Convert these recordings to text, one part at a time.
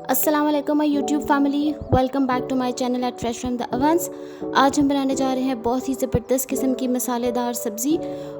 अस्सलाम वालेकुम my YouTube family, welcome back to my channel at fresh from the ovens. आज हम बनाने जा रहे हैं बहुत ही ज़बरदस्त किस्म की मसालेदार सब्ज़ी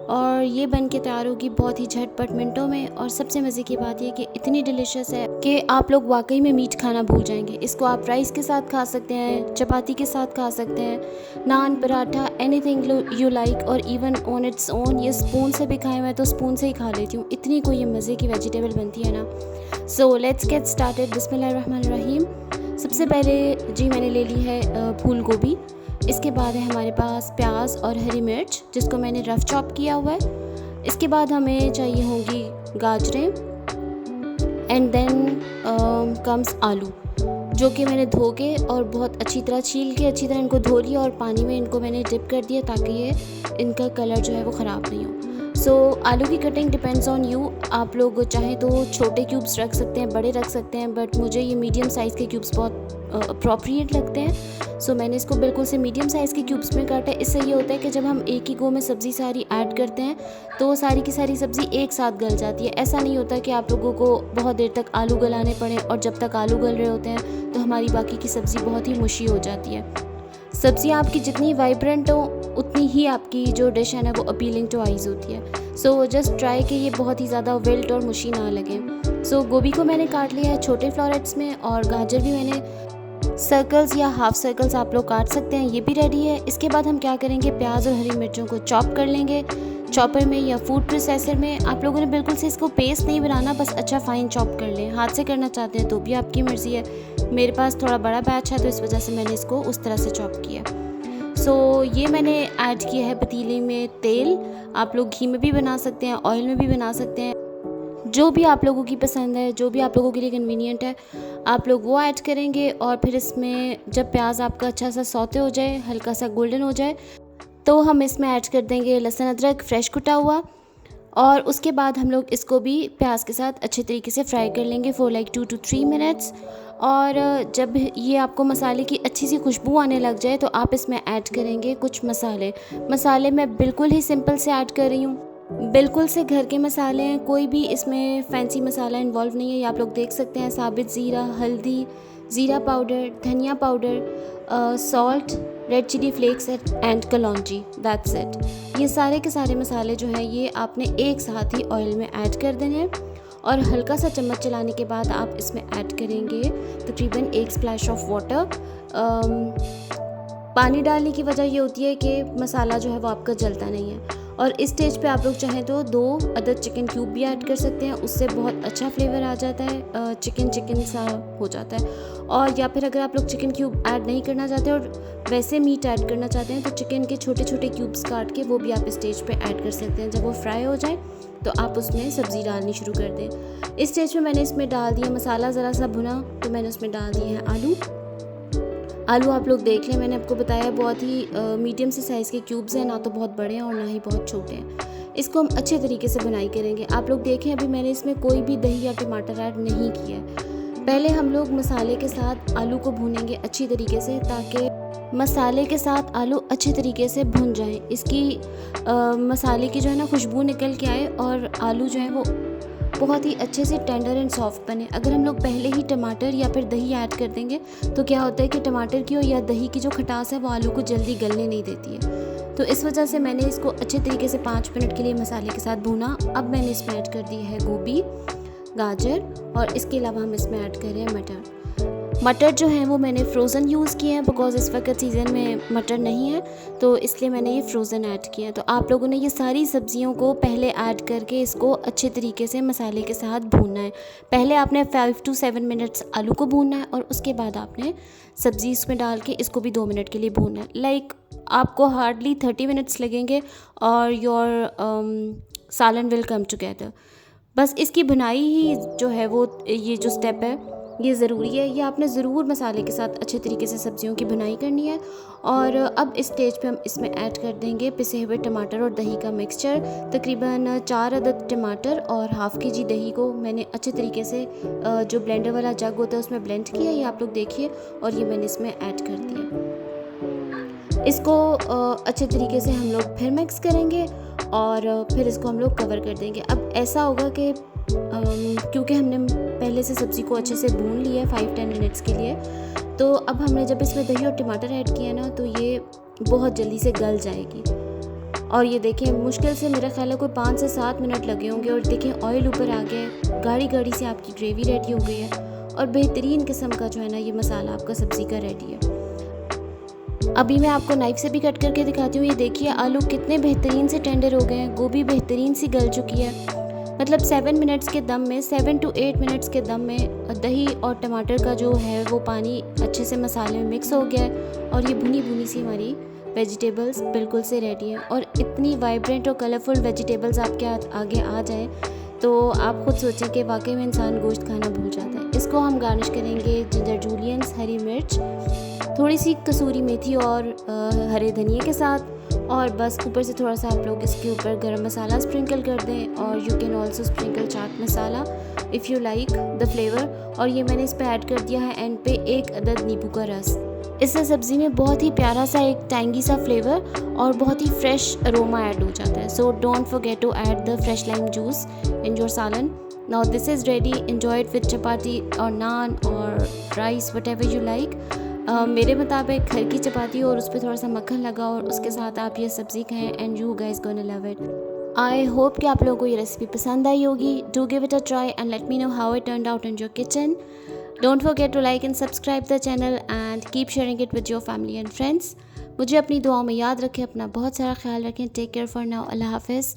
और ये बन के तैयार होगी बहुत ही झटपट मिनटों में। और सबसे मज़े की बात ये कि इतनी डिलीशियस है कि आप लोग वाकई में मीट खाना भूल जाएंगे। इसको आप राइस के साथ खा सकते हैं, चपाती के साथ खा सकते हैं, नान, पराठा, एनीथिंग यू लाइक, और इवन ऑन इट्स ओन। ये स्पून से भी खाएं, मैं तो स्पून से ही खा लेती हूँ, इतनी कोई ये मज़े की वेजिटेबल बनती है ना। So let's get started. बिस्मिल्लाहिर्रहमानिर्रहीम। सबसे पहले जी मैंने ले ली है फूल गोभी। इसके बाद है हमारे पास प्याज और हरी मिर्च जिसको मैंने रफ़ चॉप किया हुआ है। इसके बाद हमें चाहिए होंगी गाजरें एंड देन कम्स आलू, जो कि मैंने धो के और बहुत अच्छी तरह छील के अच्छी तरह इनको धो लिया और पानी में इनको मैंने डिप कर दिया ताकि ये इनका कलर जो है वो ख़राब नहीं हो। सो आलू की कटिंग डिपेंड्स ऑन यू। आप लोग चाहें तो छोटे क्यूब्स रख सकते हैं, बड़े रख सकते हैं, बट मुझे ये मीडियम साइज़ के क्यूब्स बहुत अप्रोप्रिएट लगते हैं। सो मैंने इसको बिल्कुल से मीडियम साइज़ के क्यूब्स में काटा है। इससे ये होता है कि जब हम एक ही गो में सब्ज़ी सारी ऐड करते हैं तो सारी की सारी सब्ज़ी एक साथ गल जाती है। ऐसा नहीं होता कि आप लोगों को बहुत देर तक आलू गलाने पड़े और जब तक आलू गल रहे होते हैं तो हमारी बाकी की सब्ज़ी बहुत ही मुशी हो जाती है। सब्ज़ियाँ आपकी जितनी वाइब्रेंट हो उतनी ही आपकी जो डिश है ना वो अपीलिंग टू आइज़ होती है। सो जस्ट ट्राई कि ये बहुत ही ज़्यादा विल्ट और मुशी ना लगे। सो गोभी को मैंने काट लिया है छोटे फ्लोरेट्स में, और गाजर भी मैंने सर्कल्स या हाफ सर्कल्स आप लोग काट सकते हैं, ये भी रेडी है। इसके बाद हम क्या करेंगे, प्याज और हरी मिर्चों को चॉप कर लेंगे चॉपर में या फूड प्रोसेसर में। आप लोगों ने बिल्कुल से इसको पेस्ट नहीं बनाना, बस अच्छा फाइन चॉप कर लें। हाथ से करना चाहते हैं तो भी आपकी मर्ज़ी है। मेरे पास थोड़ा बड़ा बैच है तो इस वजह से मैंने इसको उस तरह से चॉप किया। सो ये मैंने ऐड किया है पतीले में तेल। आप लोग घी में भी बना सकते हैं, ऑयल में भी बना सकते हैं, जो भी आप लोगों की पसंद है, जो भी आप लोगों के लिए कन्वीनियंट है आप लोग वो ऐड करेंगे। और फिर इसमें जब प्याज आपका अच्छा सा सौते हो जाए, हल्का सा गोल्डन हो जाए, तो हम इसमें ऐड कर देंगे लहसुन अदरक फ्रेश कुटा हुआ। और उसके बाद हम लोग इसको भी प्याज के साथ अच्छे तरीके से फ्राई कर लेंगे फॉर लाइक 2 to 3 मिनट्स। और जब ये आपको मसाले की अच्छी सी खुशबू आने लग जाए तो आप इसमें ऐड करेंगे कुछ मसाले मैं बिल्कुल ही सिंपल से ऐड कर रही हूँ, बिल्कुल से घर के मसाले हैं, कोई भी इसमें फैंसी मसाला इन्वॉल्व नहीं है। ये आप लोग देख सकते हैं, साबित ज़ीरा, हल्दी, ज़ीरा पाउडर, धनिया powder, salt, red chilli flakes and कलौंजी, दैट्स इट। ये सारे के सारे मसाले जो हैं ये आपने एक साथ ही ऑयल में ऐड कर देने हैं। और हल्का सा चम्मच चलाने के बाद आप इसमें ऐड करेंगे तकरीबन 1 स्प्लैश ऑफ वाटर। पानी डालने की वजह ये होती है कि मसाला जो है वो आपका जलता नहीं है। और इस स्टेज पे आप लोग चाहें तो 2 अदद चिकन क्यूब भी ऐड कर सकते हैं, उससे बहुत अच्छा फ्लेवर आ जाता है, चिकन सा हो जाता है। और या फिर अगर आप लोग चिकन क्यूब ऐड नहीं करना चाहते और वैसे मीट ऐड करना चाहते हैं तो चिकन के छोटे छोटे क्यूब्स काट के वो भी आप इस स्टेज पे ऐड कर सकते हैं। जब वो फ्राई हो जाए तो आप उसमें सब्ज़ी डालनी शुरू कर दें। इस स्टेज पे मैंने इसमें डाल दिया मसाला ज़रा सा भुना, तो मैंने उसमें डाल दिए हैं आलू आप लोग देख लें, मैंने आपको बताया बहुत ही मीडियम से साइज़ के क्यूब्स हैं, ना तो बहुत बड़े हैं और ना ही बहुत छोटे हैं। इसको हम अच्छे तरीके से बुनाई करेंगे। आप लोग देखें अभी मैंने इसमें कोई भी दही या टमाटर ऐड नहीं किया है। पहले हम लोग मसाले के साथ आलू को भूनेंगे अच्छी तरीके से ताकि मसाले के साथ आलू अच्छे तरीके से भुन जाएं, इसकी मसाले की जो है ना खुशबू निकल के आए और आलू जो है वो बहुत ही अच्छे से टेंडर एंड सॉफ्ट बने। अगर हम लोग पहले ही टमाटर या फिर दही ऐड कर देंगे तो क्या होता है कि टमाटर की और या दही की जो खटास है वो आलू को जल्दी गलने नहीं देती है। तो इस वजह से मैंने इसको अच्छे तरीके से 5 मिनट के लिए मसाले के साथ भूना। अब मैंने इसमें ऐड कर दी है गोभी, गाजर, और इसके अलावा हम इसमें ऐड कर रहे हैं मटर जो है वो मैंने फ्रोज़न यूज़ किए हैं बिकॉज़ इस वक्त सीज़न में मटर नहीं है तो इसलिए मैंने ये फ्रोज़न ऐड किए हैं। तो आप लोगों ने ये सारी सब्जियों को पहले ऐड करके इसको अच्छे तरीके से मसाले के साथ भूनना है। पहले आपने 5 to 7 मिनट्स आलू को भूनना है और उसके बाद आपने सब्ज़ी इसमें डाल के इसको भी 2 मिनट के लिए भूनना है। लाइक आपको हार्डली 30 मिनट्स लगेंगे और योर सालन विल कम टुगेदर। बस इसकी भुनाई ही जो है वो ये जो स्टेप है ये ज़रूरी है, ये आपने ज़रूर मसाले के साथ अच्छे तरीके से सब्जियों की भुनाई करनी है। और अब इस स्टेज पे हम इसमें ऐड कर देंगे पिसे हुए टमाटर और दही का मिक्सचर। तकरीबन 4 अदद टमाटर और हाफ़ kg दही को मैंने अच्छे तरीके से जो ब्लेंडर वाला जग होता है उसमें ब्लेंड किया, ये आप लोग देखिए, और ये मैंने इसमें ऐड कर दिया। इसको अच्छे तरीके से हम लोग फिर मिक्स करेंगे और फिर इसको हम लोग कवर कर देंगे। अब ऐसा होगा कि क्योंकि हमने पहले से सब्ज़ी को अच्छे से भून लिया है 5-10 मिनट्स के लिए। तो अब हमने जब इसमें दही और टमाटर ऐड किया ना तो ये बहुत जल्दी से गल जाएगी। और ये देखें मुश्किल से मेरा ख्याल है कोई 5 से 7 मिनट लगे होंगे और देखें ऑयल ऊपर आ गया है, गाढ़ी गाढ़ी से आपकी ग्रेवी रेडी हो गई है और बेहतरीन किस्म का जो है ना ये मसाला आपका सब्ज़ी का रेडी है। अभी मैं आपको नाइफ़ से भी कट करके दिखाती हूँ। ये देखिए आलू कितने बेहतरीन से टेंडर हो गए हैं, गोभी बेहतरीन सी गल चुकी है। मतलब 7 मिनट्स के दम में 7 to 8 मिनट्स के दम में दही और टमाटर का जो है वो पानी अच्छे से मसाले में मिक्स हो गया है और ये भुनी भुनी सी हमारी वेजिटेबल्स बिल्कुल से रेडी हैं। और इतनी वाइब्रेंट और कलरफुल वेजिटेबल्स आपके आगे आ जाएं तो आप खुद सोचें कि वाकई में इंसान गोश्त खाना भूल जाता है। इसको हम गार्निश करेंगे जिंजर जूलियंस, हरी मिर्च, थोड़ी सी कसूरी मेथी और हरे धनिए के साथ, और बस ऊपर से थोड़ा सा आप लोग इसके ऊपर गरम मसाला स्प्रिंकल कर दें और you can also sprinkle chaat masala if you like the flavour. और ये मैंने इस पर ऐड कर दिया है एंड पे 1 अदद नींबू का रस। इससे सब्ज़ी में बहुत ही प्यारा सा एक टैंगी सा फ्लेवर और बहुत ही फ्रेश अरोमा ऐड हो जाता है। So don't forget to add the fresh lime juice in your salan. Now this is ready, enjoy it with chapati और नान और rice, whatever you like. मेरे मुताबिक घर की चपाती और उस पर थोड़ा सा मक्खन लगा और उसके साथ आप ये सब्ज़ी खाएं and you guys gonna love it. I hope कि आप लोगों को ये रेसिपी पसंद आई होगी। Do give it a try and let me know how it turned out in your kitchen. Don't forget to like and subscribe the channel and keep sharing it with your family and friends. मुझे अपनी दुआओं में याद रखें, अपना बहुत सारा ख्याल रखें। टेक केयर फॉर नाउ, अल्लाह हाफिज़।